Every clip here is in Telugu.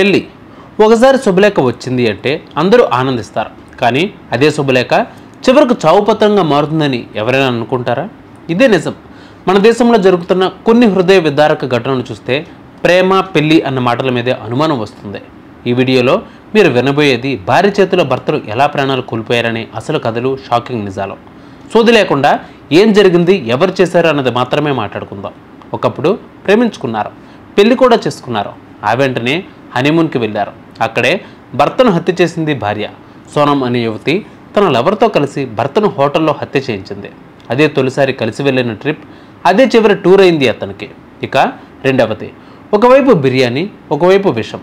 పెళ్ళి ఒకసారి శుభలేఖ వచ్చింది అంటే అందరూ ఆనందిస్తారు. కానీ అదే శుభలేఖ చివరకు చావుపత్రంగా మారుతుందని ఎవరైనా అనుకుంటారా? ఇదే నిజం. మన దేశంలో జరుగుతున్న కొన్ని హృదయ విదారక ఘటనలు చూస్తే ప్రేమ పెళ్ళి అన్న మాటల మీదే అనుమానం వస్తుంది. ఈ వీడియోలో మీరు వినబోయేది భార్య చేతిలో భర్తలు ఎలా ప్రాణాలు కోల్పోయారనే అసలు కథలు, షాకింగ్ నిజాలు. సోది లేకుండా ఏం జరిగింది, ఎవరు చేశారు అన్నది మాత్రమే మాట్లాడుకుందాం. ఒకప్పుడు ప్రేమించుకున్నారు, పెళ్లి కూడా చేసుకున్నారు. ఆ వెంటనే హనీమూన్కి వెళ్ళారు. అక్కడే భర్తను హత్య చేసింది భార్య. సోనం అనే యువతి తన లవర్తో కలిసి భర్తను హోటల్లో హత్య చేయించింది. అదే తొలిసారి కలిసి వెళ్ళిన ట్రిప్, అదే చివరి టూర్ అయింది అతనికి. ఇక రెండవది, ఒకవైపు బిర్యానీ, ఒకవైపు విషం.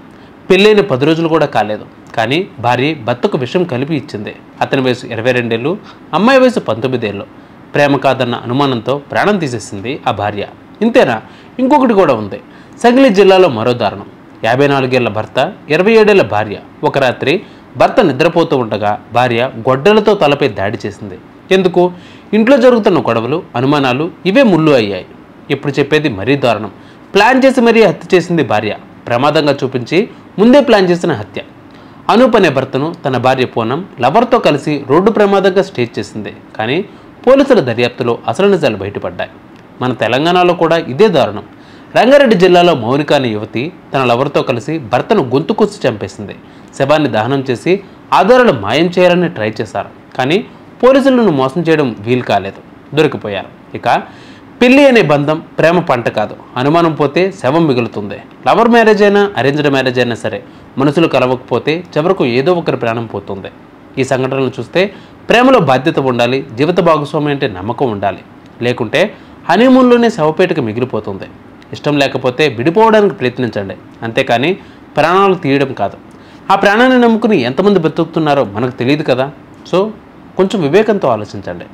పెళ్ళైన 10 రోజులు కూడా కాలేదు, కానీ భార్య భర్తకు విషం కలిపి ఇచ్చింది. అతని వయసు 22 ఏళ్ళు, అమ్మాయి వయసు 19 ఏళ్ళు. ప్రేమ కాదన్న అనుమానంతో ప్రాణం తీసేసింది ఆ భార్య. ఇంతేనా? ఇంకొకటి కూడా ఉంది. సంగ్లీ జిల్లాలో మరో దారుణం. 54 ఏళ్ల భర్త, 27 ఏళ్ల భార్య. ఒక రాత్రి భర్త నిద్రపోతూ ఉండగా భార్య గొడ్డలతో తలపై దాడి చేసింది. ఎందుకు? ఇంట్లో జరుగుతున్న గొడవలు, అనుమానాలు ఇవే ముళ్ళు అయ్యాయి. ఇప్పుడు చెప్పేది మరీ దారుణం. ప్లాన్ చేసి మరీ హత్య చేసింది భార్య. ప్రమాదంగా చూపించి ముందే ప్లాన్ చేసిన హత్య. అనూప్ అనే భర్తను తన భార్య పూనం లవర్తో కలిసి రోడ్డు ప్రమాదంగా స్టేజ్ చేసింది. కానీ పోలీసుల దర్యాప్తులో అసలు నిజాలు బయటపడ్డాయి. మన తెలంగాణలో కూడా ఇదే దారుణం. రంగారెడ్డి జిల్లాలో మౌనిక అనే యువతి తన లవర్తో కలిసి భర్తను గొంతు కోసి చంపేసింది. శవాన్ని దహనం చేసి ఆధారాలు మాయం చేయాలని ట్రై చేశారు. కానీ పోలీసులను మోసం చేయడం వీలు కాలేదు, దొరికిపోయారు. ఇక పెళ్లి అనే బంధం ప్రేమ పంట కాదు. అనుమానం పోతే శవం మిగులుతుంది. లవర్ మ్యారేజ్ అయినా, అరేంజ్డ్ మ్యారేజ్ అయినా సరే, మనుషులు కలవకపోతే చివరకు ఏదో ఒకరి ప్రాణం పోతుంది. ఈ సంఘటనలు చూస్తే ప్రేమలో బాధ్యత ఉండాలి, జీవిత భాగస్వామి అంటే నమ్మకం ఉండాలి. లేకుంటే హనీమూన్లోనే శవపేటకు మిగిలిపోతుంది. ఇష్టం లేకపోతే విడిపోవడానికి ప్రయత్నించండి, అంతేకాని ప్రాణాలు తీయడం కాదు. ఆ ప్రాణాన్ని నమ్ముకుని ఎంతమంది బతుకుతున్నారో మనకు తెలియదు కదా. సో కొంచెం వివేకంతో ఆలోచించండి.